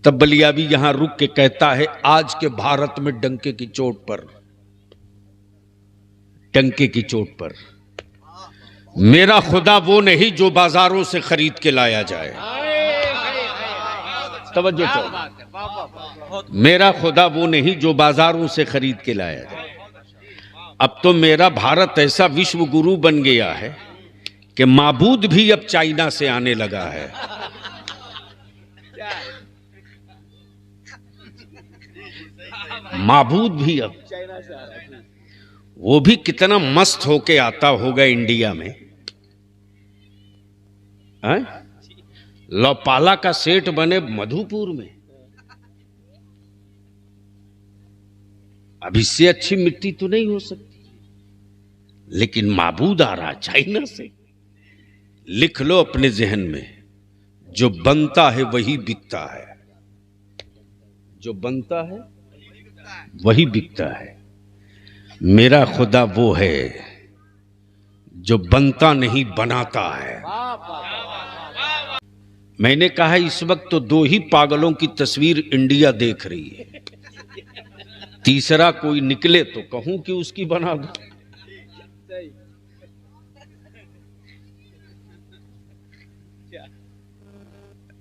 तब बलियाबी यहां रुक के कहता है, आज के भारत में डंके की चोट पर मेरा खुदा वो नहीं जो बाजारों से खरीद के लाया जाए। तवज्जो करो, मेरा खुदा वो नहीं जो बाजारों से खरीद के लाया जाए। अब तो मेरा भारत ऐसा विश्व गुरु बन गया है कि माबूद भी अब चाइना से आने लगा है। माबूद भी अब, वो भी कितना मस्त होके आता होगा इंडिया में। लोपाला का सेठ बने मधुपुर में। अब इससे अच्छी मिट्टी तो नहीं हो सकती, लेकिन माबूद आ रहा चाइना से। लिख लो अपने जहन में, जो बनता है वही बिकता है, जो बनता है वही बिकता है। मेरा खुदा वो है जो बनता नहीं बनाता है। मैंने कहा इस वक्त तो दो ही पागलों की तस्वीर इंडिया देख रही है, तीसरा कोई निकले तो कहूं कि उसकी बना दो।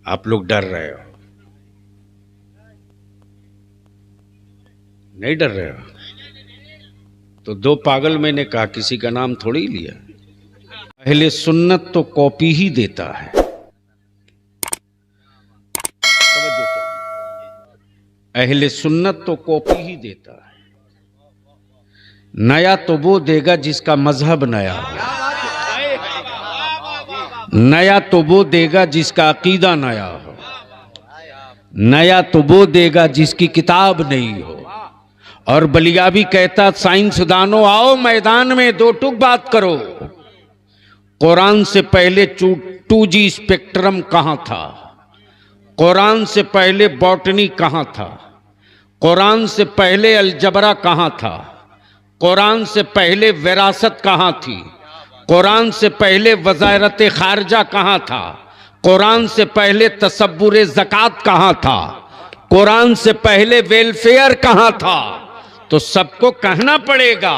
आप लोग डर रहे हो? नहीं डर रहे हो? तो दो पागल मैंने कहा, किसी का नाम थोड़ी लिया। अहले सुन्नत तो कॉपी ही देता है। अहले सुन्नत तो कॉपी ही देता है। नया तो वो देगा जिसका मजहब नया हो, नया तो वो देगा जिसका अकीदा नया हो, नया तो वो देगा जिसकी किताब नहीं हो। और बलियाबी कहता, साइंसदानों आओ मैदान में, दो टूक बात करो। कुरान से पहले 2G स्पेक्ट्रम कहां था? कुरान से पहले बॉटनी कहां था? कुरान से पहले अलजबरा कहां था? कुरान से पहले विरासत कहां थी? कुरान से पहले वज़ारत खारजा कहां था? कुरान से पहले तसब्बुर ज़कात कहां था? कुरान से पहले वेलफेयर कहां था? तो सबको कहना पड़ेगा।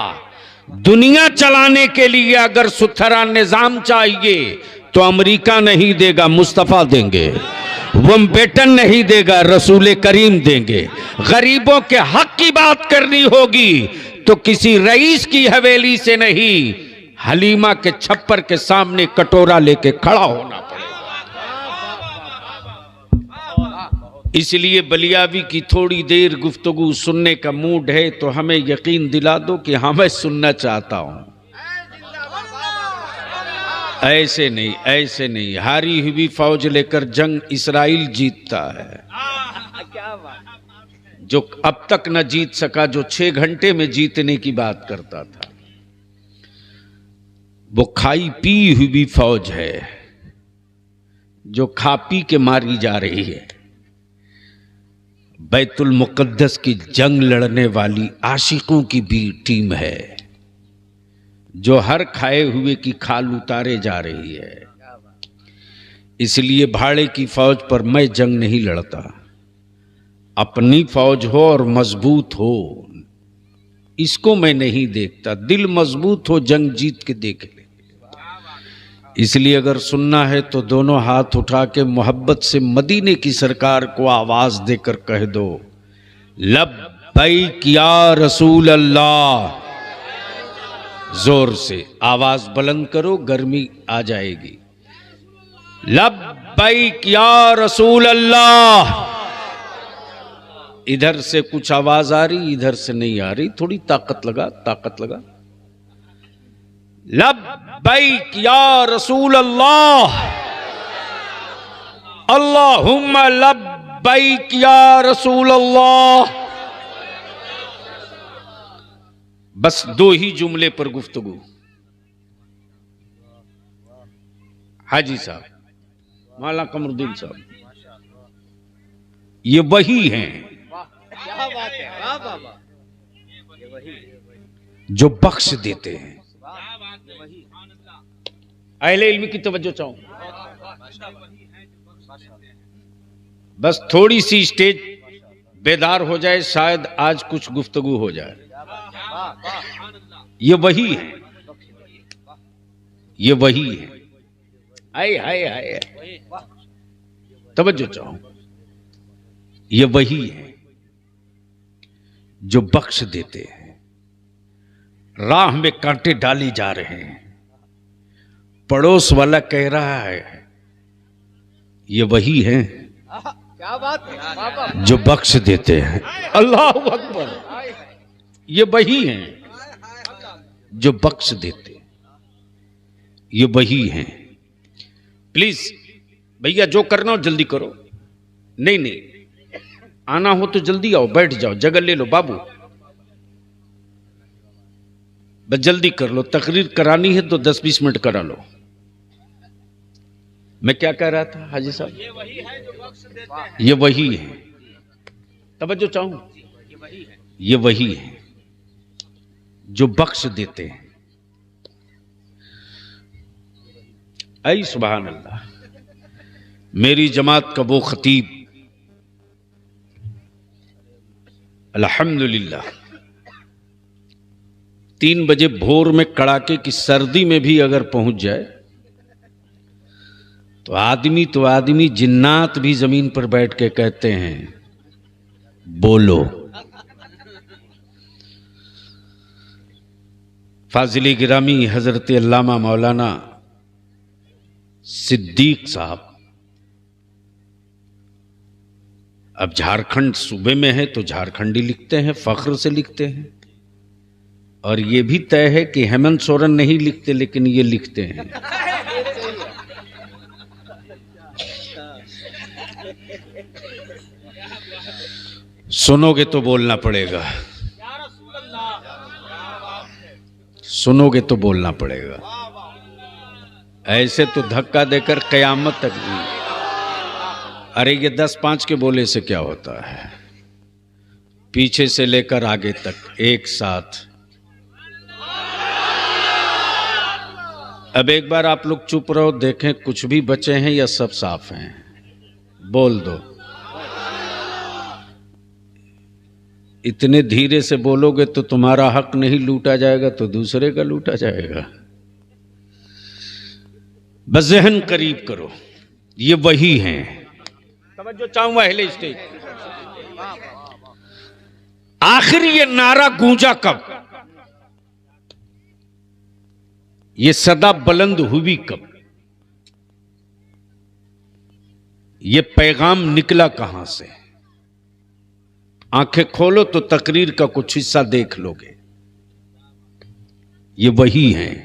दुनिया चलाने के लिए अगर सुथरा निजाम चाहिए तो अमेरिका नहीं देगा, मुस्तफा देंगे। वम्बेटन नहीं देगा, रसूल करीम देंगे। गरीबों के हक की बात करनी होगी तो किसी रईस की हवेली से नहीं, हलीमा के छप्पर के सामने कटोरा लेके खड़ा होना पड़ेगा। इसलिए बलियाबी की थोड़ी देर गुफ्तगू सुनने का मूड है तो हमें यकीन दिला दो कि हाँ मैं सुनना चाहता हूं। ऐसे नहीं, ऐसे नहीं। हारी हुई फौज लेकर जंग इसराइल जीतता है, जो अब तक न जीत सका, जो 6 घंटे में जीतने की बात करता था। वो खाई पी हुई फौज है जो खा पी के मारी जा रही है। बैतुल मुकद्दस की जंग लड़ने वाली आशिकों की भी टीम है जो हर खाए हुए की खाल उतारे जा रही है। इसलिए भाड़े की फौज पर मैं जंग नहीं लड़ता। अपनी फौज हो और मजबूत हो, इसको मैं नहीं देखता। दिल मजबूत हो, जंग जीत के देख ले। इसलिए अगर सुनना है तो दोनों हाथ उठा के मोहब्बत से मदीने की सरकार को आवाज देकर कह दो, लब्बैक या रसूल अल्लाह। जोर से आवाज बुलंद करो, गर्मी आ जाएगी। लब्बैक या रसूल अल्लाह। इधर से कुछ आवाज आ रही, इधर से नहीं आ रही। थोड़ी ताकत लगा, ताकत लगा। लब्बैक या रसूल अल्लाह, अल्लाहुम्मा लब्बैक या रसूल अल्लाह। बस 2 ही जुमले पर गुफ्तगू। हाजी साहब, मौलाना कमरुद्दीन साहब, ये वही हैं जो बख्श देते हैं। अहले इल्म की तवज्जो चाहूं। बस थोड़ी सी स्टेज बेदार हो जाए, शायद आज कुछ गुफ्तगू हो जाए। ये वही है, ये वही है। हाय हाय हाय, तवज्जो चाहूं, ये वही है जो बख्श देते हैं। राह में कांटे डाले जा रहे हैं, पड़ोस वाला कह रहा है ये वही है क्या बात जो बख्श देते हैं। अल्लाह अकबर, ये वही हैं जो बख्श देते हैं, ये वही हैं। प्लीज भैया जो करना हो जल्दी करो। नहीं नहीं, आना हो तो जल्दी आओ, बैठ जाओ, जगह ले लो बाबू, बस जल्दी कर लो। तकरीर करानी है तो 10-20 मिनट करा लो। मैं क्या कह रहा था हाजी साहब? ये वही है जो बख्श देते हैं, ये वही है। तवज्जो चाहूं, ये वही है जो बख्श देते हैं। ऐ सुभान अल्लाह। मेरी जमात का वो खतीब अल्हम्दुलिल्लाह 3 बजे भोर में कड़ाके की सर्दी में भी अगर पहुंच जाए तो आदमी जिन्नात भी जमीन पर बैठ के कहते हैं बोलो। फाजिली गिरामी हजरत अल्लामा मौलाना सिद्दीक साहब अब झारखंड सूबे में है तो झारखंडी लिखते हैं, फख्र से लिखते हैं। और ये भी तय है कि हेमंत सोरेन नहीं लिखते, लेकिन ये लिखते हैं। सुनोगे तो बोलना पड़ेगा, सुनोगे तो बोलना पड़ेगा। ऐसे तो धक्का देकर कयामत तक नहीं। अरे ये 10-5 के बोले से क्या होता है, पीछे से लेकर आगे तक एक साथ। अब एक बार आप लोग चुप रहो, देखें कुछ भी बचे हैं या सब साफ हैं। बोल दो। इतने धीरे से बोलोगे तो तुम्हारा हक नहीं लूटा जाएगा तो दूसरे का लूटा जाएगा। बस ज़हन करीब करो, ये वही हैं। तवज्जो चाहूंगा अहले स्टेज। आखिर ये नारा गूंजा कब, ये सदा बुलंद हुई कब, ये पैगाम निकला कहां से? आंखें खोलो तो तकरीर का कुछ हिस्सा देख लोगे। ये वही हैं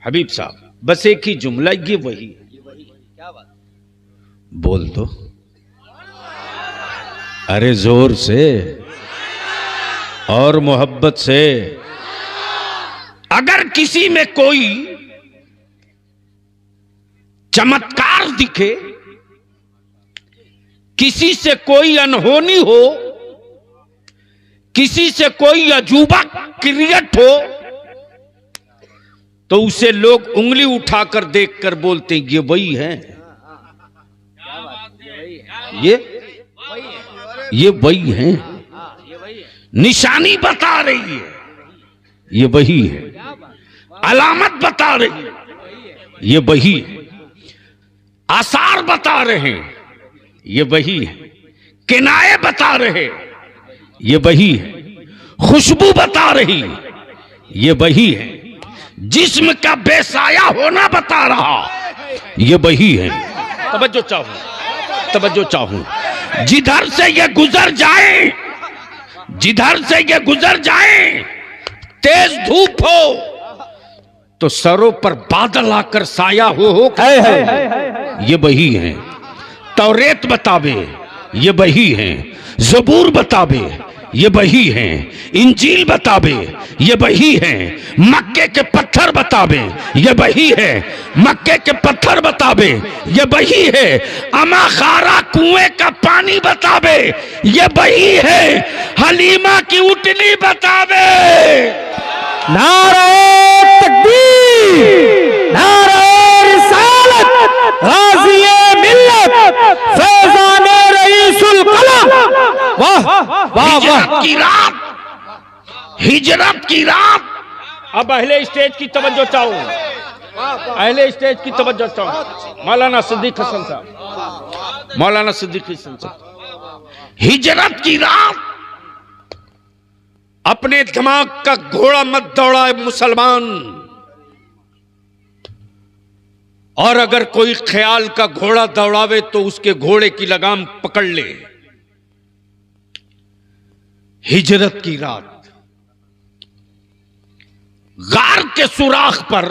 हबीब साहब, बस एक ही जुमला, ये वही। क्या बात, बोल दो। अरे जोर से और मोहब्बत से। अगर किसी में कोई चमत्कार दिखे, किसी से कोई अनहोनी हो, किसी से कोई अजूबा क्रिएट हो, तो उसे लोग उंगली उठाकर देखकर बोलते हैं ये वही है, ये वही है। निशानी बता रही है ये वही है, अलामत बता रही है ये वही है, आसार बता रहे हैं ये वही है, किनाए बता रहे ये वही है, खुशबू बता रही ये वही है, जिस्म का बेसाया होना बता रहा ये वही है। तवज्जो चाहूं, तवज्जो चाहूं। जिधर से ये गुजर जाए, जिधर से ये गुजर जाए, तेज धूप हो तो सरों पर बादल आकर साया हो ये वही है। तौरेत बतावे ये वही है, ज़बूर बतावे ये वही है, इंजील बतावे ये वही है, मक्के के पत्थर बतावे ये वही है, मक्के के पत्थर बतावे ये वही है, अमा खारा कुएं का पानी बतावे ये वही है, हलीमा की उटनी बतावे। नारे तकबीर, नारे रिसालत, गाज़िए की रात, हिजरत की रात। अब अहले स्टेज की तवज्जो चाहो, अहले स्टेज की तवज्जो चाहो। मौलाना सिद्दीक हसन साहब, मौलाना सिद्दीक हसन साहब। हिजरत की रात, अपने दिमाग का घोड़ा मत दौड़ाए मुसलमान, और अगर कोई ख्याल का घोड़ा दौड़ावे तो उसके घोड़े की लगाम पकड़ ले। हिजरत की रात, गार के सुराख पर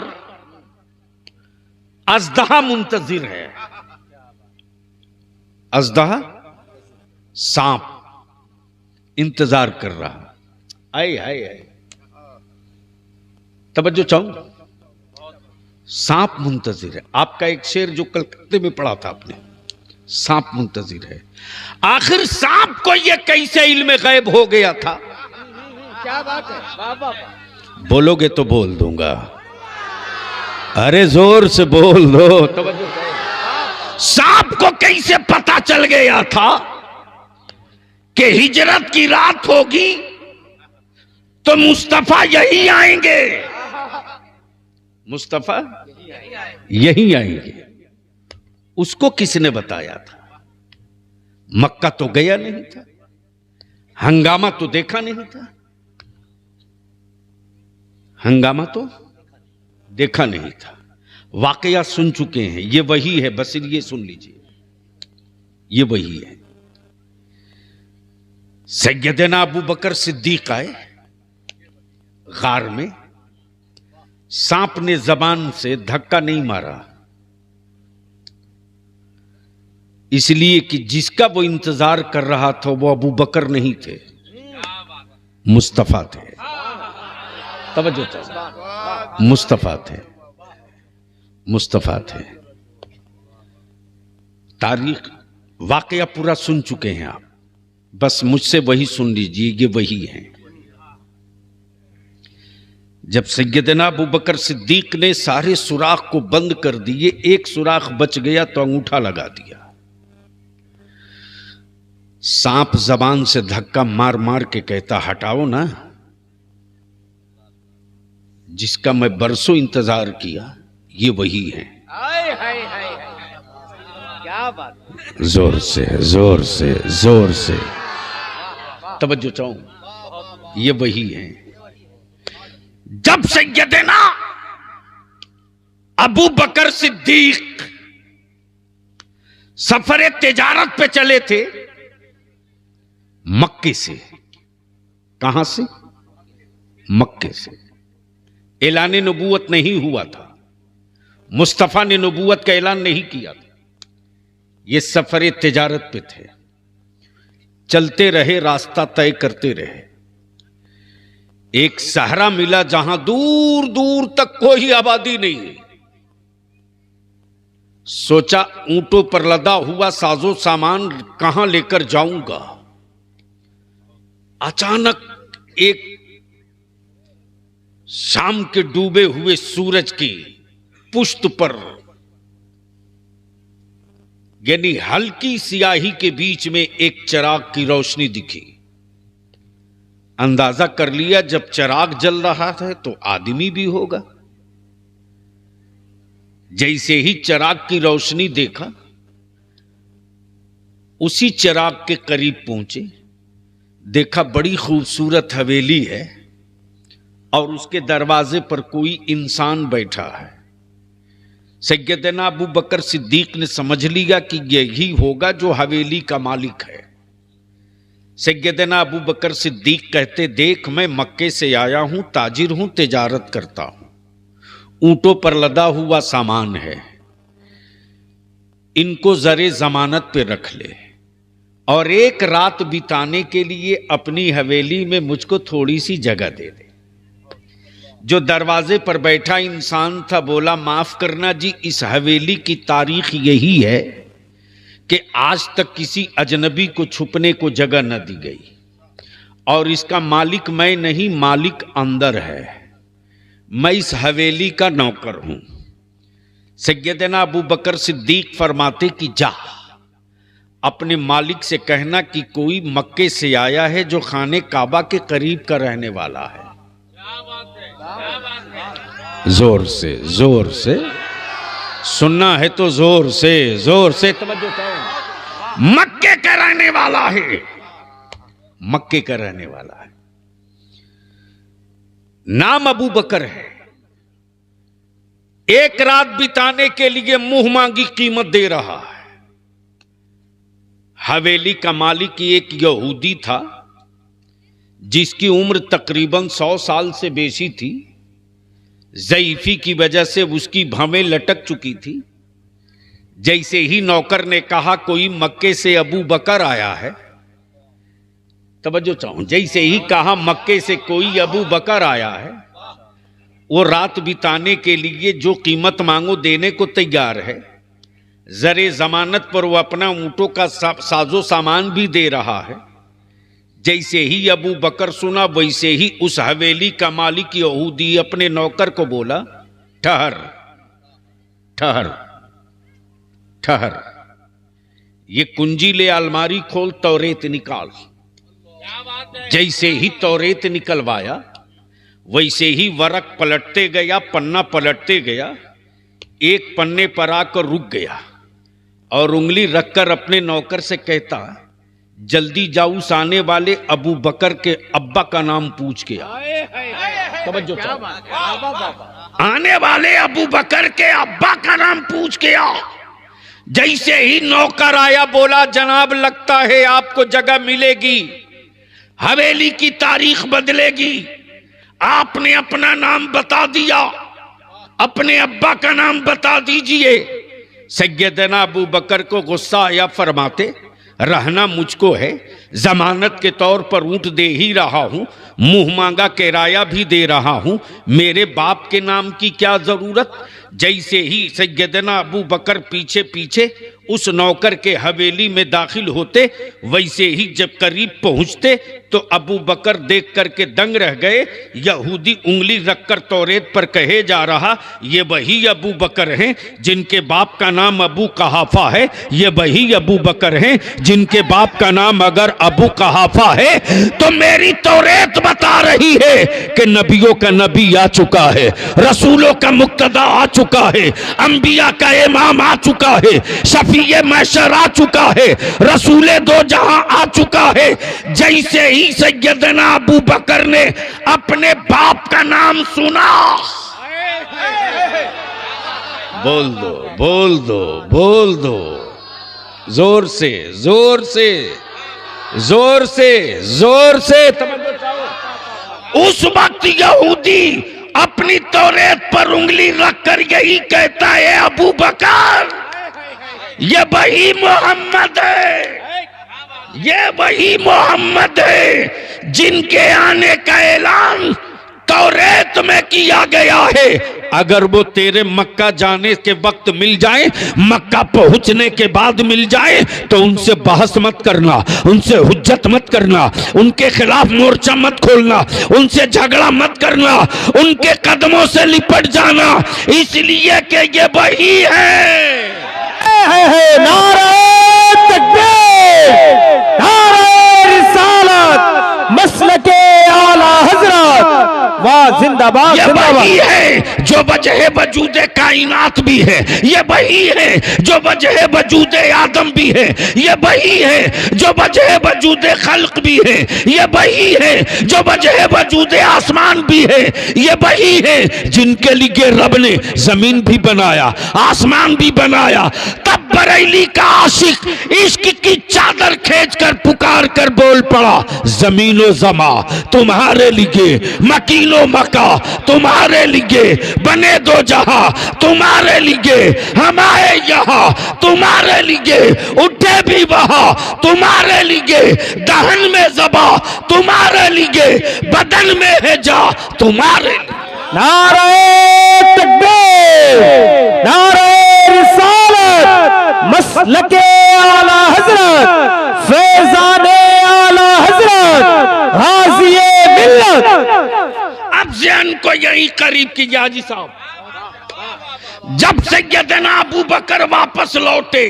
अजदहा मुंतजिर है। अजदहा सांप इंतजार कर रहा। आए आए आए, तवज्जो चाहूं, सांप मुंतजिर है। आपका एक शेर जो कलकत्ते में पढ़ा था आपने, सांप मुंतजिर है। आखिर सांप को यह कैसे इल्म गैब हो गया था? क्या बात है, वाह वाह। बोलोगे तो बोल दूंगा, अरे जोर से बोल दो। तवज्जो, सांप को कैसे पता चल गया था कि हिजरत की रात होगी तो मुस्तफा यही आएंगे, मुस्तफा यही आएंगे। उसको किसने बताया था? मक्का तो गया नहीं था, हंगामा तो देखा नहीं था, हंगामा तो देखा नहीं था। वाकया सुन चुके हैं, ये वही है। बस ये सुन लीजिए, ये वही है। सैयदना अबू बकर सिद्दीक आए गार में, सांप ने जबान से धक्का नहीं मारा, इसलिए कि जिसका वो इंतजार कर रहा था वो अबू बकर नहीं थे, मुस्तफा थे। तवज्जो, मुस्तफा थे, मुस्तफा थे। तारीख वाकया पूरा सुन चुके हैं आप, बस मुझसे वही सुन लीजिए, ये वही है। जब सैयदना अबू बकर सिद्दीक ने सारे सुराख को बंद कर दिए, एक सुराख बच गया तो अंगूठा लगा दिया। सांप जबान से धक्का मार मार के कहता, हटाओ ना, जिसका मैं बरसों इंतजार किया ये वही है। हाय हाय हाय, क्या बात। जोर से जोर से जोर से तवज्जो चाहूं, ये वही है। जब सैयदना अबू बकर सिद्दीक सफर तिजारत पे चले थे मक्के से, कहां से? मक्के से। ऐलान नबूवत नहीं हुआ था, मुस्तफा ने नबूवत का ऐलान नहीं किया था, ये सफर तिजारत पे थे। चलते रहे, रास्ता तय करते रहे। एक सहरा मिला जहां दूर दूर तक कोई आबादी नहीं। सोचा ऊंटों पर लदा हुआ साजो सामान कहां लेकर जाऊंगा। अचानक एक शाम के डूबे हुए सूरज की पुष्ट पर, यानी हल्की सियाही के बीच में एक चिराग की रोशनी दिखी। अंदाजा कर लिया जब चिराग जल रहा है तो आदमी भी होगा। जैसे ही चिराग की रोशनी देखा, उसी चिराग के करीब पहुंचे, देखा बड़ी खूबसूरत हवेली है और उसके दरवाजे पर कोई इंसान बैठा है। सैयदना अबू बकर सिद्दीक ने समझ लिया कि यही होगा जो हवेली का मालिक है। सैयदना अबू बकर सिद्दीक कहते, देख मैं मक्के से आया हूं, ताजिर हूं, तिजारत करता हूं, ऊंटों पर लदा हुआ सामान है, इनको जरे जमानत पे रख ले और एक रात बिताने के लिए अपनी हवेली में मुझको थोड़ी सी जगह दे दे। जो दरवाजे पर बैठा इंसान था बोला, माफ करना जी, इस हवेली की तारीख यही है कि आज तक किसी अजनबी को छुपने को जगह न दी गई और इसका मालिक मैं नहीं, मालिक अंदर है, मैं इस हवेली का नौकर हूं। सैयदना अबू बकर सिद्दीक फरमाते कि जा, अपने मालिक से कहना कि कोई मक्के से आया है जो खाने काबा के करीब का रहने वाला है। जोर से सुनना है तो जोर से तवज्जो करो। मक्के का रहने वाला है, मक्के का रहने वाला है, नाम अबू बकर है। एक रात बिताने के लिए मुंह मांगी कीमत दे रहा है। हवेली का मालिक एक यहूदी था जिसकी उम्र तकरीबन 100 साल से बेशी थी। ज़ईफी की वजह से उसकी भवें लटक चुकी थी। जैसे ही नौकर ने कहा कोई मक्के से अबू बकर आया है, तवज्जो चाहूं, जैसे ही कहा मक्के से कोई अबू बकर आया है, वो रात बिताने के लिए जो कीमत मांगो देने को तैयार है। जरे जमानत पर वो अपना ऊंटों का साजो सामान भी दे रहा है। जैसे ही अबू बकर सुना, वैसे ही उस हवेली का मालिक यहूदी अपने नौकर को बोला, ठहर ठहर ठहर, ये कुंजी ले, अलमारी खोल, तौरेत निकाल। जैसे ही तौरेत निकलवाया, वैसे ही वरक पलटते गया, पन्ना पलटते गया। एक पन्ने पर आकर रुक गया और उंगली रखकर अपने नौकर से कहता, जल्दी जाओ, उस आने वाले अबू बकर के अब्बा का नाम पूछ के आ। तवज्जो चाहो, आने वाले अबू बकर के अब्बा का नाम पूछ के आ। जैसे ही नौकर आया, बोला, जनाब लगता है आपको जगह मिलेगी, हवेली की तारीख बदलेगी। आपने अपना नाम बता दिया, अपने अब्बा का नाम बता दीजिए। सैयदना अबू बकर को गुस्सा आया, फरमाते, रहना मुझको है, जमानत के तौर पर ऊंट दे ही रहा हूं, मुंह मांगा किराया भी दे रहा हूं, मेरे बाप के नाम की क्या जरूरत। जैसे ही सैयदना अबू बकर पीछे पीछे उस नौकर के हवेली में दाखिल होते, वैसे ही जब करीब पहुंचते तो अबू बकर देख करके दंग रह गए। यहूदी उंगली रखकर तौरेत पर कहे जा रहा, ये वही अबू बकर हैं जिनके बाप का नाम अबू कहाफा है, ये वही अबू बकर हैं जिनके बाप का नाम अगर अबू कहाफा है तो मेरी तौरेत बता रही है कि नबियों का नबी आ चुका है, रसूलों का मुक्तदा आ चुका है, अंबिया का इमाम आ चुका है, शफीए महशर आ चुका है, रसूले दो जहां आ चुका है। जैसे ही सैयदना अबू बकर ने अपने बाप का नाम सुना, बोल दो बोल दो बोल दो, जोर से जोर से जोर से जोर से। उस वक्त यहूदी अपनी तौरेत पर उंगली रखकर यही कहता है, अबू बकर ये वही मोहम्मद है, ये वही मोहम्मद है जिनके आने का ऐलान तौरेत में किया गया है। अगर वो तेरे मक्का जाने के वक्त मिल जाए, मक्का पहुंचने के बाद मिल जाए, तो उनसे बहस मत करना, उनसे हुज्जत मत करना, उनके खिलाफ मोर्चा मत खोलना, उनसे झगड़ा मत करना, उनके कदमों से लिपट जाना, इसलिए कि ये वही है। नारे तकबीर, नारे रिसालत, मसलके आला हजरत, वाह जिंदाबाद। ये वही है जो वजह वजूद कायनात भी है, ये वही है जो वजह वजूद आदम भी है, ये वही है जो वजह वजूद खल्क भी है, ये वही है जो वजह वजूद आसमान भी है, ये वही है जिनके लिए रब ने जमीन भी बनाया, आसमान भी बनाया। तब बरेली का आशिक इश्क की चादर खींचकर पुकार कर बोल पड़ा, जमीनो जमा तुम्हारे लिए, मकीनो मका तुम्हारे लिए, बने दो जहां तुम्हारे लिए, हम आए यहाँ तुम्हारे लिए, उठे भी वहां तुम्हारे लिए, दहन में जबा तुम्हारे लिए, बदन में है जा तुम्हारे लिए। नारे तकबीर, नारे रिसालत, मसलके आला हजरत, फैजाने आला हजरत, गाज़िए मिल्लत। अब ज़हन को यही करीब कीजिए हाजी साहब। जब सैयदना अबू बकर वापस लौटे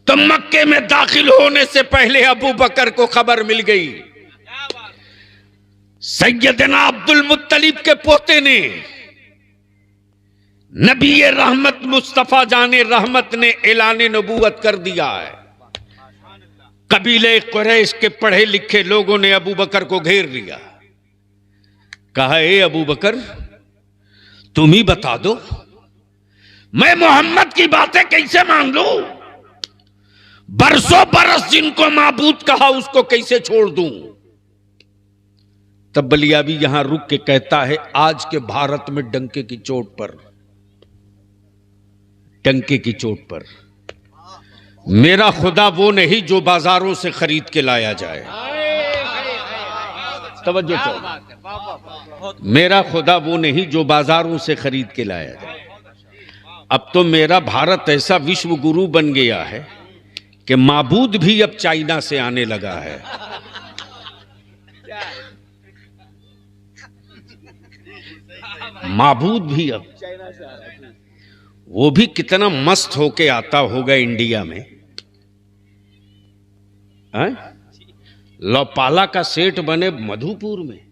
तो मक्के में दाखिल होने से पहले अबू बकर को खबर मिल गई। सैयदना अब्दुल मुत्तलिब के पोते ने नबी रहमत मुस्तफा जाने रहमत ने ऐलान नबूवत कर दिया है। कबीले कुरैश के पढ़े लिखे लोगों ने अबू बकर को घेर लिया। कहा, ए अबू बकर, तुम ही बता दो, मैं मोहम्मद की बातें कैसे मान लूं? बरसों बरस जिनको माबूद कहा उसको कैसे छोड़ दूं? तब बलियाबी यहां रुक के कहता है, आज के भारत में डंके की चोट पर, डंके की चोट पर मेरा खुदा वो नहीं जो बाजारों से खरीद के लाया जाए। तवज्जो करो, मेरा खुदा वो नहीं जो बाजारों से खरीद के लाया जाए। अब तो मेरा भारत ऐसा विश्व गुरु बन गया है कि माबूद भी अब चाइना से आने लगा है। माबूद भी अब, वो भी कितना मस्त होके आता होगा इंडिया में। लोपाला का सेठ बने मधुपुर में।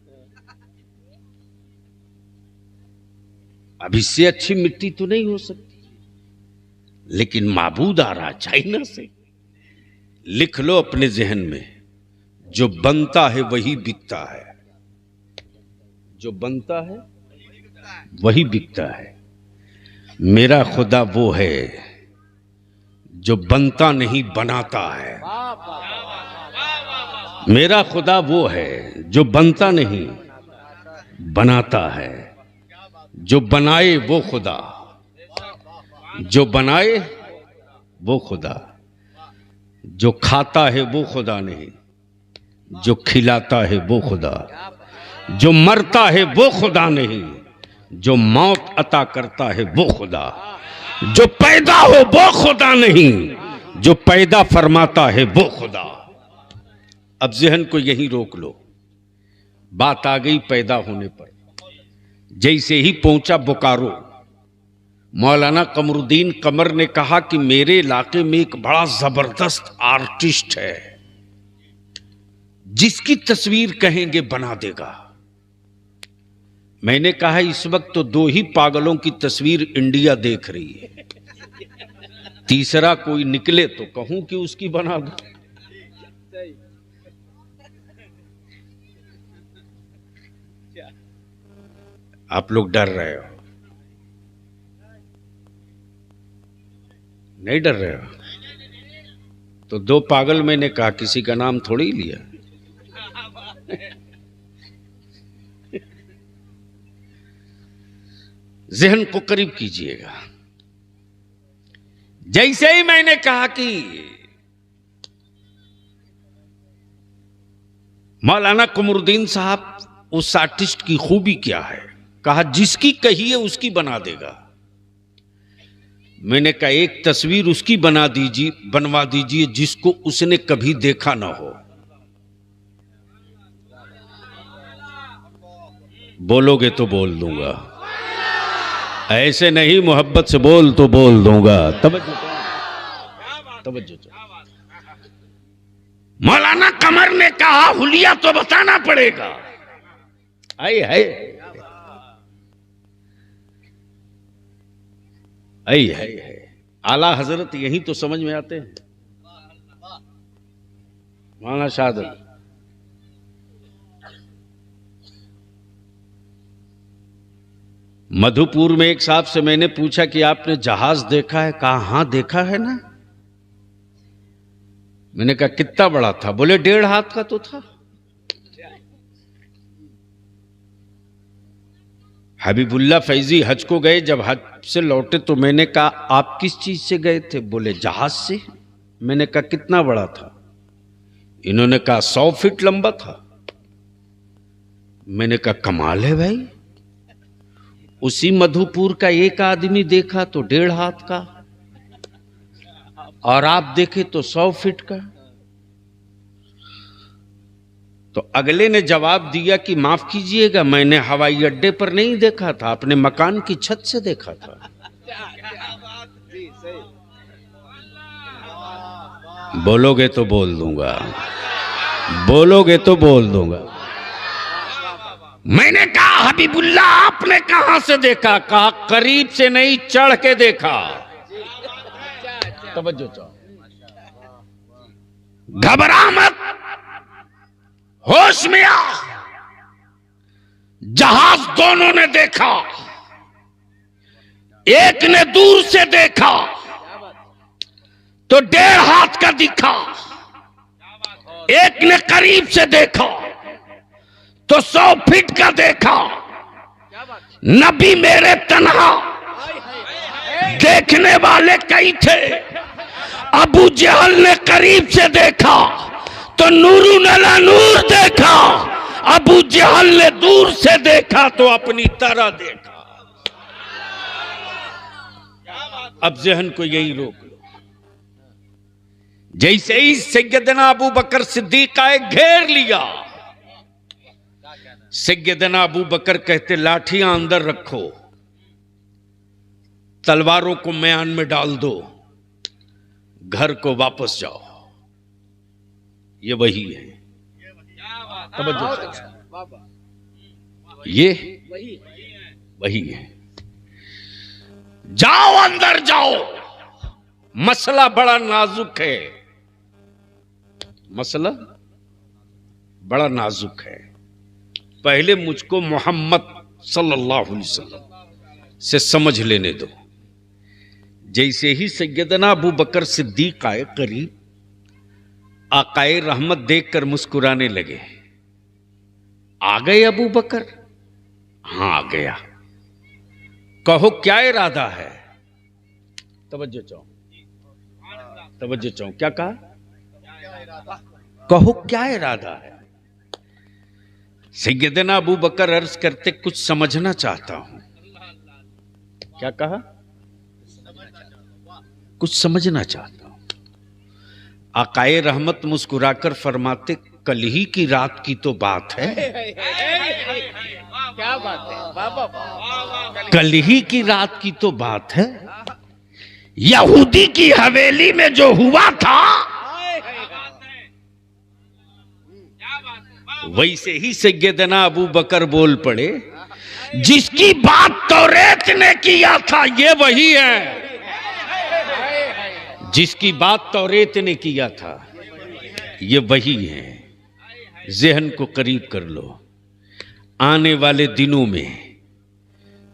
अब इससे अच्छी मिट्टी तो नहीं हो सकती, लेकिन माबूद आ रहा चाइना से। लिख लो अपने जहन में, जो बनता है वही बिकता है, जो बनता है वही बिकता है। मेरा खुदा वो है जो बनता नहीं बनाता है। मेरा खुदा वो है जो बनता नहीं बनाता है। जो बनाए वो खुदा, जो बनाए वो खुदा, जो खाता है वो खुदा नहीं, जो खिलाता है वो खुदा, जो मरता है वो खुदा नहीं, जो मौत अता करता है वो खुदा, जो पैदा हो वो खुदा नहीं, जो पैदा फरमाता है वो खुदा। अब जहन को यही रोक लो। बात आ गई पैदा होने पर। जैसे ही पहुंचा बोकारो, मौलाना कमरुद्दीन कमर ने कहा कि मेरे इलाके में एक बड़ा जबरदस्त आर्टिस्ट है, जिसकी तस्वीर कहेंगे बना देगा। मैंने कहा, इस वक्त तो दो ही पागलों की तस्वीर इंडिया देख रही है, तीसरा कोई निकले तो कहूं कि उसकी बना दो। आप लोग डर रहे हो? नहीं डर रहे हो? तो दो पागल मैंने कहा, किसी का नाम थोड़ी लिया। जहन को करीब कीजिएगा। जैसे ही मैंने कहा कि मौलाना कमरुद्दीन साहब उस आर्टिस्ट की खूबी क्या है, कहा जिसकी कहिए उसकी बना देगा। मैंने कहा एक तस्वीर उसकी बनवा दीजिए जिसको उसने कभी देखा ना हो। बोलोगे तो बोल दूंगा, ऐसे नहीं मोहब्बत से बोल तो बोल दूंगा। तवज्जो। मौलाना कमर ने कहा हुलिया तो बताना पड़ेगा। आई है आला हजरत यही तो समझ में आते हैं। मौलाना शाह मधुपुर में एक साहब से मैंने पूछा कि आपने जहाज देखा है? कहा हां देखा है ना। मैंने कहा कितना बड़ा था? बोले 1.5 हाथ का तो था। हबीबुल्लाह फैजी हज को गए, जब हज से लौटे तो मैंने कहा आप किस चीज से गए थे? बोले जहाज से। मैंने कहा कितना बड़ा था? इन्होंने कहा 100 फीट लंबा था। मैंने कहा कमाल है भाई, उसी मधुपुर का एक आदमी देखा तो 1.5 हाथ का, और आप देखे तो 100 फीट का। तो अगले ने जवाब दिया कि माफ कीजिएगा, मैंने हवाई अड्डे पर नहीं देखा था, अपने मकान की छत से देखा था। बोलोगे तो बोल दूंगा, बोलोगे तो बोल दूंगा। मैंने कहा हबीबुल्ला आपने कहां से देखा? कहा करीब से नहीं, चढ़ के देखा। तवज्जो चाहो, घबरा मत, होश में आ। जहाज दोनों ने देखा, एक ने दूर से देखा तो 1.5 हाथ का दिखा, एक ने करीब से देखा तो 100 फीट का देखा। नबी मेरे तन्हा, देखने वाले कई थे। अबू जहल ने करीब से देखा तो नूरुन अला नूर देखा, अबू जहल ने दूर से देखा तो अपनी तरह देखा। अब जहन को यही रोक लो। जैसे ही सैयदना अबू बकर सिद्दीक आए, घेर लिया। सैयदना अबू बकर कहते लाठियां अंदर रखो, तलवारों को म्यान में डाल दो, घर को वापस जाओ। ये वही है, ये वही है। जाओ अंदर जाओ, मसला बड़ा नाजुक है, मसला बड़ा नाजुक है। पहले मुझको मोहम्मद सल्लल्लाहु अलैहि वसल्लम से समझ लेने दो। जैसे ही सैयदना अबू बकर सिद्दीक आए करीब, आकाए रहमत देखकर मुस्कुराने लगे। आ गए अबू बकर? हां आ गया। कहो क्या इरादा है? तवज्जो चाहो, तवज्जो चाहो। क्या कहा? कहो क्या इरादा है? सैयदना अबू बकर अर्ज करते कुछ समझना चाहता हूं। क्या कहा? कुछ समझना चाहता हूं। आकाए रहमत मुस्कुराकर फरमाते कल ही की रात की तो बात है। क्या बात है बाबा, कल ही की रात की तो बात है। यहूदी की हवेली में जो हुआ था वैसे ही सैयदना अबू बकर बोल पड़े, जिसकी बात तौरेत ने किया था ये वही है। जिसकी बात तौरेत ने किया था ये वही है। ज़हन को करीब कर लो। आने वाले दिनों में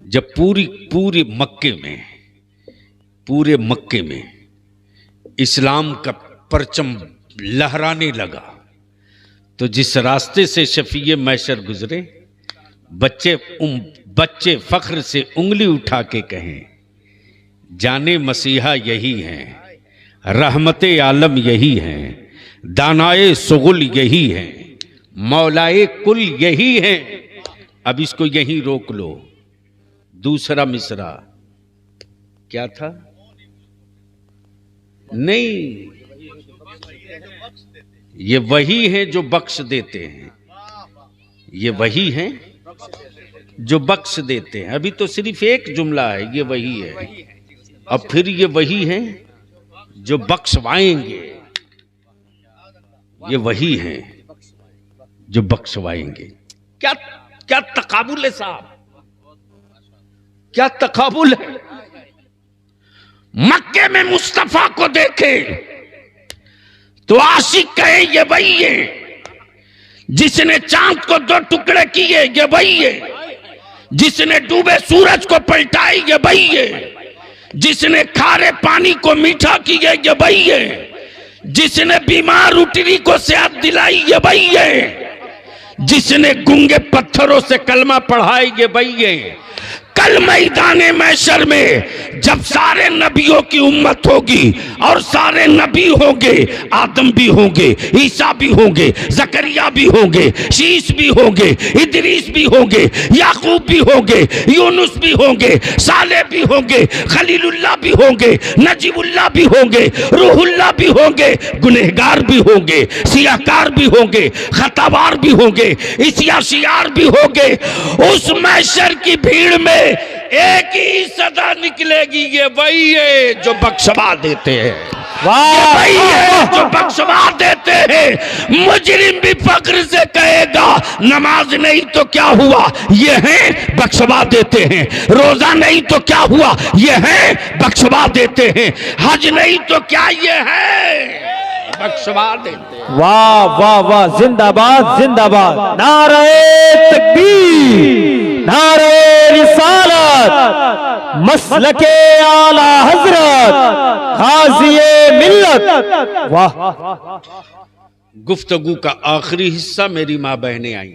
जब पूरे मक्के में इस्लाम का परचम लहराने लगा, तो जिस रास्ते से शफीए मैशर गुजरे, बच्चे फख्र से उंगली उठा के कहें, जाने मसीहा यही हैं, रहमते आलम यही हैं, दानाए सुगुल यही हैं, मौलाए कुल यही हैं। अब इसको यहीं रोक लो। दूसरा मिसरा क्या था? नहीं, ये वही हैं जो बख्श देते हैं। ये वही हैं जो बख्श देते हैं। अभी तो सिर्फ एक जुमला है, ये वही है। अब फिर ये वही हैं जो बख्शवाएंगे। ये वही हैं जो बख्शवाएंगे। क्या क्या तकाबुल है साहब, क्या तकाबुल है। मक्के में मुस्तफा को देखे तो आशिक कहे ये वही है। जिसने चांद को 2 टुकड़े किए ये वही है। जिसने डूबे सूरज को पलटाई ये वही है। जिसने खारे पानी को मीठा किया ये वही है। जिसने बीमार उटरी को सेहत दिलाई ये वही है। जिसने गूंगे पत्थरों से कलमा पढ़ाई ये वही है। कल मैदाने महशर में जब सारे नबियों की उम्मत होगी और सारे नबी होंगे, आदम भी होंगे, ईसा भी होंगे, जकरिया भी होंगे, शीश भी होंगे, इदरीस भी होंगे, याकूब भी होंगे, यूनुस भी होंगे, साले भी होंगे, खलीलुल्लाह भी होंगे, नजीबुल्लाह भी होंगे, रूहुल्लाह भी होंगे, गुनहगार भी होंगे, सियाकार भी होंगे, खतावार भी होंगे, इसियाशियार भी होंगे। उस महशर की भीड़ में एक ही सदा निकलेगी, ये वही है जो बख्शवा देते हैं। वाह वही है जो बख्शवा देते हैं। मुजरिम भी फक्र से कहेगा नमाज नहीं तो क्या हुआ, ये है बख्शवा देते हैं। रोजा नहीं तो क्या हुआ, ये है बख्शवा देते हैं। हज नहीं तो क्या, ये है बख्शवा देते हैं। वाह वाह वाह, जिंदाबाद जिंदाबाद, नारे तकबीर, नारे रिसालत, मसलके आला हजरत, गाज़िए मिल्लत। वाह। गुफ्तगू का आखिरी हिस्सा मेरी मां बहनें आई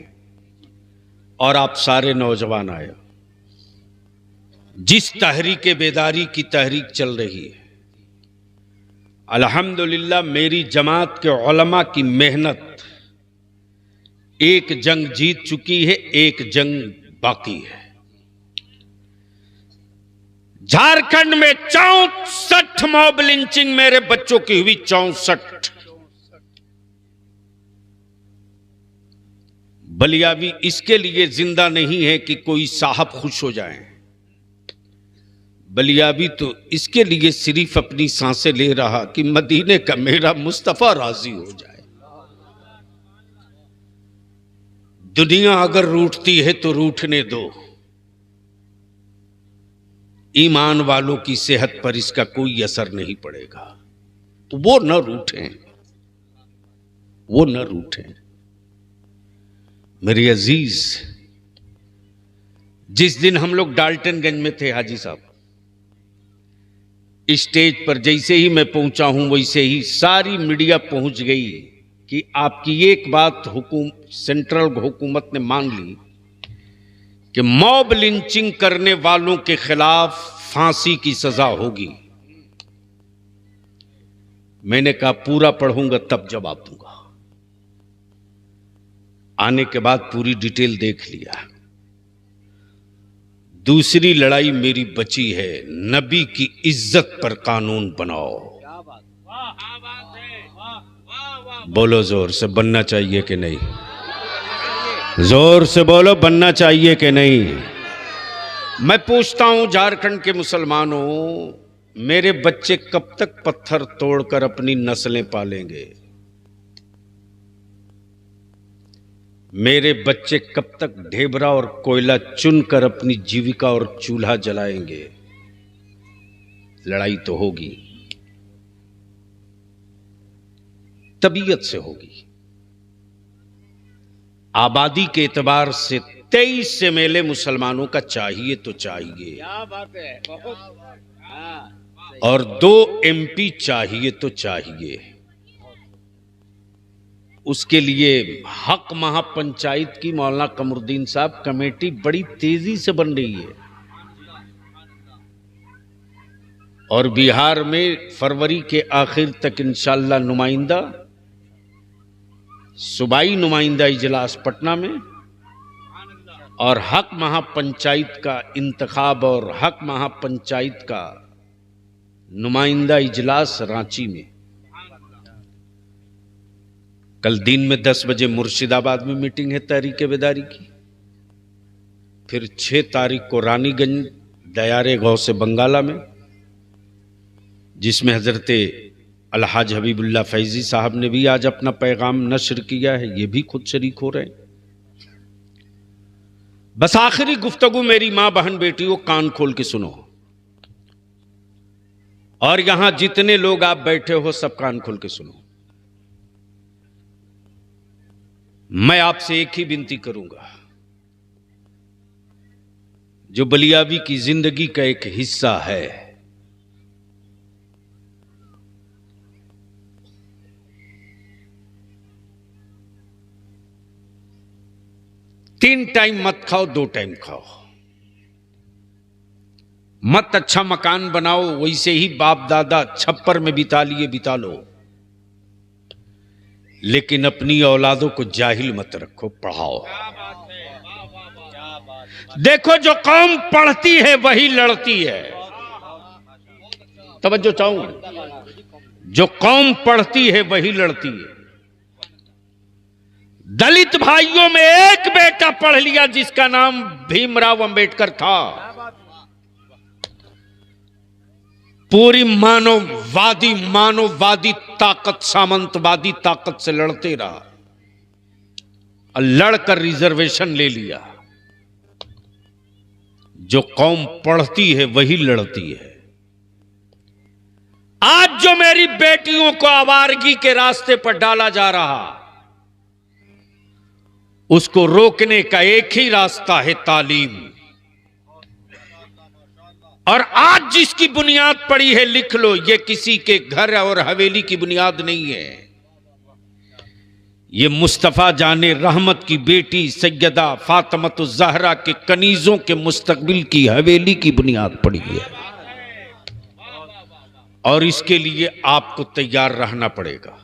और आप सारे नौजवान आए। जिस तहरीक बेदारी की तहरीक चल रही है, अल्हम्दुलिल्लाह मेरी जमात के उलमा की मेहनत एक जंग जीत चुकी है, एक जंग बाकी है। झारखंड में 64 मॉब लिंचिंग मेरे बच्चों की हुई, 64। बलियावी इसके लिए जिंदा नहीं है कि कोई साहब खुश हो जाएं। बलियावी तो इसके लिए सिर्फ अपनी सांसें ले रहा कि मदीने का मेरा मुस्तफा राजी हो जाए। दुनिया अगर रूठती है तो रूठने दो, ईमान वालों की सेहत पर इसका कोई असर नहीं पड़ेगा। तो वो न रूठें, वो न रूठें। मेरे अजीज, जिस दिन हम लोग डाल्टनगंज में थे हाजी साहब, स्टेज पर जैसे ही मैं पहुंचा हूं वैसे ही सारी मीडिया पहुंच गई कि आपकी एक बात सेंट्रल हुकूमत ने मान ली कि मॉब लिंचिंग करने वालों के खिलाफ फांसी की सजा होगी। मैंने कहा पूरा पढ़ूंगा तब जवाब दूंगा। आने के बाद पूरी डिटेल देख लिया। दूसरी लड़ाई मेरी बची है, नबी की इज्जत पर कानून बनाओ। बोलो जोर से, बनना चाहिए कि नहीं? जोर से बोलो, बनना चाहिए कि नहीं? मैं पूछता हूं झारखंड के मुसलमानों, मेरे बच्चे कब तक पत्थर तोड़कर अपनी नस्लें पालेंगे? मेरे बच्चे कब तक ढेबरा और कोयला चुनकर अपनी जीविका और चूल्हा जलाएंगे? लड़ाई तो होगी, तबीयत से होगी। आबादी के एतबार से 23 एमएलए मुसलमानों का चाहिए तो चाहिए, क्या बात है, बहुत। हाँ, और 2 एमपी चाहिए तो चाहिए। उसके लिए हक महापंचायत की मौलाना कमरुद्दीन साहब कमेटी बड़ी तेजी से बन रही है और बिहार में फरवरी के आखिर तक इंशाअल्लाह नुमाइंदा, सूबाई नुमाइंदा इजलास पटना में और हक महापंचायत का इंतखाब और हक महापंचायत का नुमाइंदा इजलास रांची में। कल दिन में 10 बजे मुर्शिदाबाद में मीटिंग है तहरीक बेदारी की। फिर 6 तारीख को रानीगंज दयारे गांव से बंगाला में, जिसमें हजरत अलहाज हबीबुल्लाह फैजी साहब ने भी आज अपना पैगाम नश्र किया है, ये भी खुद शरीक हो रहे हैं। बस आखिरी गुफ्तगू मेरी मां बहन बेटियों, कान खोल के सुनो, और यहां जितने लोग आप बैठे हो सब कान खोल के सुनो। मैं आपसे एक ही विनती करूंगा, जो बलियावी की जिंदगी का एक हिस्सा है, तीन टाइम मत खाओ, 2 टाइम खाओ। मत अच्छा मकान बनाओ, वैसे ही बाप दादा छप्पर में बिता लिए बिता लो, लेकिन अपनी औलादों को जाहिल मत रखो, पढ़ाओ। देखो जो कौम पढ़ती है वही लड़ती है। तवज्जो चाहूंगा, जो कौम पढ़ती है वही लड़ती है। दलित भाइयों में एक बेटा पढ़ लिया जिसका नाम भीमराव अंबेडकर था, पूरी मानववादी ताकत, सामंतवादी ताकत से लड़ते रहा और लड़कर रिजर्वेशन ले लिया। जो कौम पढ़ती है वही लड़ती है। आज जो मेरी बेटियों को आवारगी के रास्ते पर डाला जा रहा, उसको रोकने का एक ही रास्ता है, तालीम। और आज जिसकी बुनियाद पड़ी है, लिख लो, ये किसी के घर और हवेली की बुनियाद नहीं है। ये मुस्तफा जाने रहमत की बेटी सैयदा फातिमतुज़ ज़हरा के कनीजों के मुस्तकबिल की हवेली की बुनियाद पड़ी है। और इसके लिए आपको तैयार रहना पड़ेगा।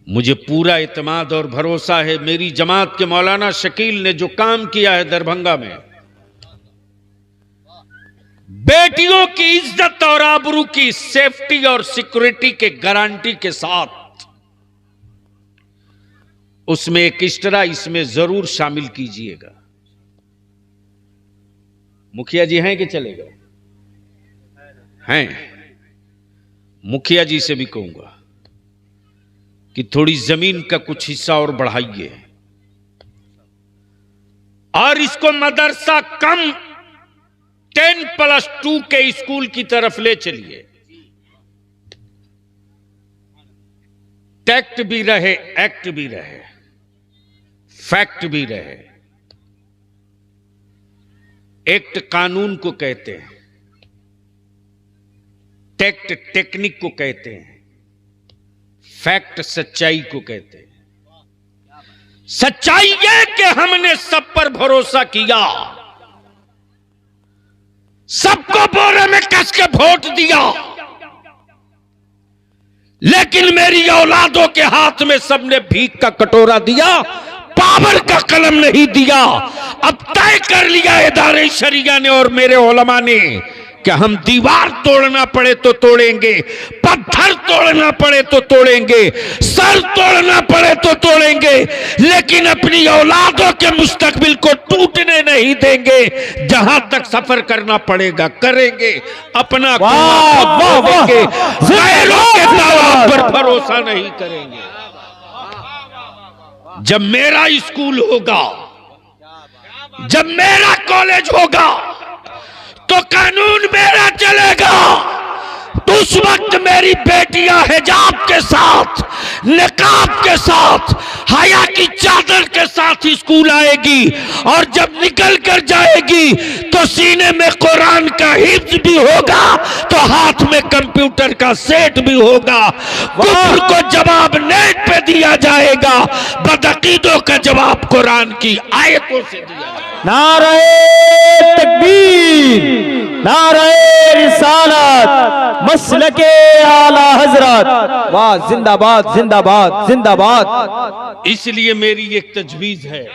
मुझे पूरा इत्मीनान और भरोसा है, मेरी जमात के मौलाना शकील ने जो काम किया है दरभंगा में, बेटियों की इज्जत और आबरू की सेफ्टी और सिक्योरिटी के गारंटी के साथ, उसमें एक इस्टरा इसमें जरूर शामिल कीजिएगा। मुखिया जी हैं कि चले गए? हैं। मुखिया जी से भी कहूंगा कि थोड़ी जमीन का कुछ हिस्सा और बढ़ाइए और इसको मदरसा कम 10+2 के स्कूल की तरफ ले चलिए। टैक्ट भी रहे, एक्ट भी रहे, फैक्ट भी रहे। एक्ट कानून को कहते हैं, टैक्ट टेक्निक को कहते हैं, फैक्ट सच्चाई को कहते हैं। सच्चाई ये कि हमने सब पर भरोसा किया, सबको बोरे में कस के वोट दिया, लेकिन मेरी औलादों के हाथ में सबने भीख का कटोरा दिया, पावर का कलम नहीं दिया। अब तय कर लिया इदारे शरिया ने और मेरे उलमा ने कि हम दीवार तोड़ना पड़े तो तोड़ेंगे, पत्थर तोड़ना पड़े तो तोड़ेंगे, सर तोड़ना पड़े तो तोड़ेंगे, लेकिन अपनी औलादों के मुस्तकबिल को टूटने नहीं देंगे। जहां तक सफर करना पड़ेगा करेंगे, अपना देंगे, गैरों के दावा पर भरोसा नहीं करेंगे। जब मेरा स्कूल होगा, जब मेरा कॉलेज होगा, तो कानून मेरा चलेगा। तो उस वक्त मेरी बेटियां हिजाब के साथ, निकाब के साथ, हया की चादर के साथ स्कूल आएगी और जब निकल कर जाएगी तो सीने में कुरान का हिफ्ज भी होगा, तो हाथ में कंप्यूटर का सेट भी होगा। कुफ्र को जवाब नेट पे दिया जाएगा, बदअकीदों का जवाब कुरान की आयतों से दिया जाएगा। नारे तकबीर, नारे रिसालत, मसलके आला हजरत, वाह जिंदाबाद जिंदाबाद जिंदाबाद। इसलिए मेरी एक तजवीज है,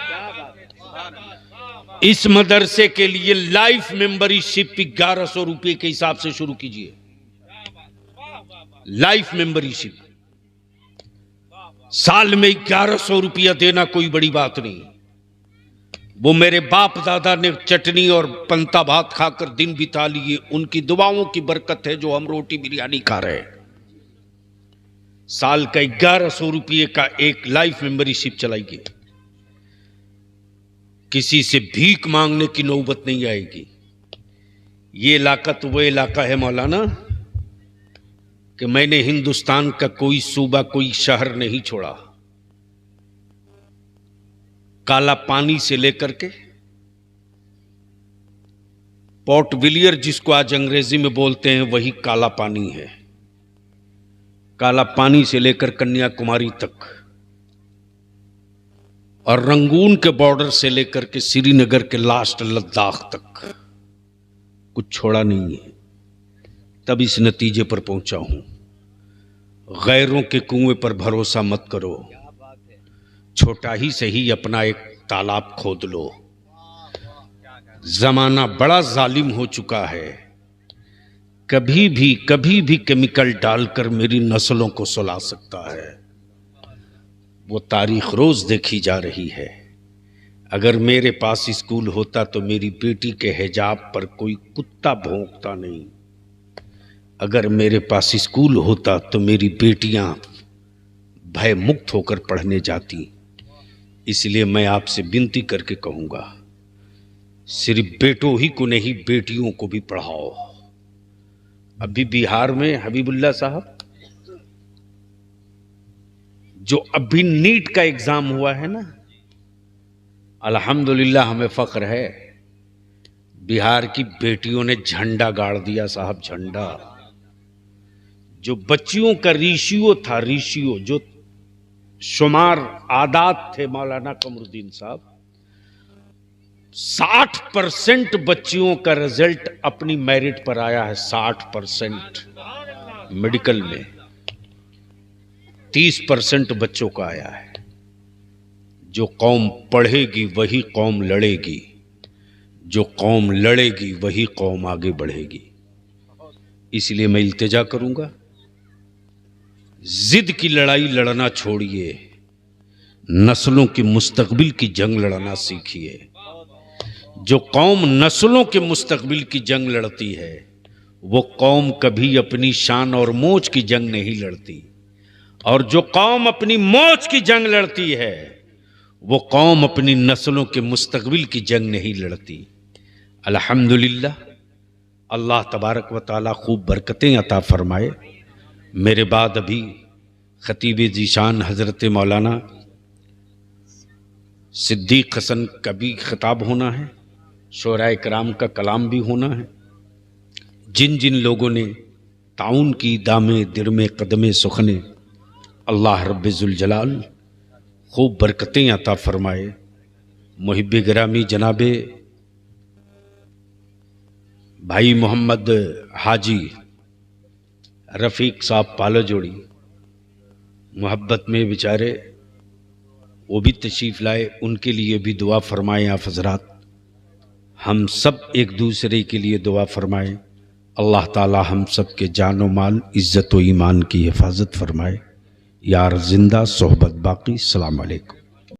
इस मदरसे के लिए लाइफ मेंबरशिप 1100 रुपए के हिसाब से शुरू कीजिए। लाइफ मेंबरशिप साल में 1100 रुपया देना कोई बड़ी बात नहीं। वो मेरे बाप दादा ने चटनी और पंता भात खाकर दिन बिता लिए, उनकी दुआओं की बरकत है जो हम रोटी बिरयानी खा रहे हैं। साल का 1100 रुपये का एक लाइफ मेंबरशिप चलाइए। किसी से भीख मांगने की नौबत नहीं आएगी। ये इलाका तो वो इलाका है मौलाना कि मैंने हिंदुस्तान का कोई सूबा, कोई शहर नहीं छोड़ा। काला पानी से लेकर के पोर्ट विलियर, जिसको आज अंग्रेजी में बोलते हैं, वही काला पानी है। काला पानी से लेकर कन्याकुमारी तक और रंगून के बॉर्डर से लेकर के श्रीनगर के लास्ट लद्दाख तक कुछ छोड़ा नहीं है। तब इस नतीजे पर पहुंचा हूं, गैरों के कुएं पर भरोसा मत करो, छोटा ही सही अपना एक तालाब खोद लो। जमाना बड़ा जालिम हो चुका है, कभी भी केमिकल डालकर मेरी नस्लों को सुला सकता है। वो तारीख रोज देखी जा रही है। अगर मेरे पास स्कूल होता तो मेरी बेटी के हिजाब पर कोई कुत्ता भौंकता नहीं। अगर मेरे पास स्कूल होता तो मेरी बेटियां भय मुक्त होकर पढ़ने जाती। इसलिए मैं आपसे विनती करके कहूंगा, सिर्फ बेटों ही को नहीं, बेटियों को भी पढ़ाओ। अभी बिहार में हबीबुल्ला साहब, जो अभी नीट का एग्जाम हुआ है ना, अल्हम्दुलिल्लाह हमें फख्र है, बिहार की बेटियों ने झंडा गाड़ दिया साहब, झंडा। जो बच्चियों का रेशियो था, रेशियो जो शुमार आदात थे मौलाना कमरुद्दीन साहब, 60% बच्चियों का रिजल्ट अपनी मेरिट पर आया है। 60% मेडिकल में, 30% बच्चों का आया है। जो कौम पढ़ेगी वही कौम लड़ेगी, जो कौम लड़ेगी वही कौम आगे बढ़ेगी। इसलिए मैं इल्तिजा करूंगा, जिद की लड़ाई लड़ना छोड़िए, नस्लों की मुस्तकबिल की जंग लड़ना सीखिए। जो कौम नस्लों के मुस्तकबिल की जंग लड़ती है, वो कौम कभी अपनी शान और मौज की जंग नहीं लड़ती, और जो कौम अपनी मौज की जंग लड़ती है, वो कौम अपनी नस्लों के मुस्तकबिल की जंग नहीं लड़ती। अल्हम्दुलिल्लाह, अल्लाह तबारक व तआला खूब बरकतें अता फरमाए। मेरे बाद अभी खतीब ज़ीशान हज़रत मौलाना सिद्दीक हसन का भी खिताब होना है, शोराए कराम का कलाम भी होना है। जिन जिन लोगों ने ताउन की दामे दिरमे कदमे सुखने, अल्लाह रब्बुल जलाल खूब बरकतें अता फरमाए। मुहिब्बे गिरामी जनाबे भाई मोहम्मद हाजी रफ़ीक साहब पालो जोड़ी, मोहब्बत में बेचारे वो भी तशरीफ़ लाए, उनके लिए भी दुआ फरमाएं आप हज़रात। हम सब एक दूसरे के लिए दुआ फरमाएं। अल्लाह ताला हम सब के जान व माल, इज़्ज़त व ईमान की हिफाजत फरमाए। यार जिंदा सोहबत बाकी। अस्सलाम वालेकुम।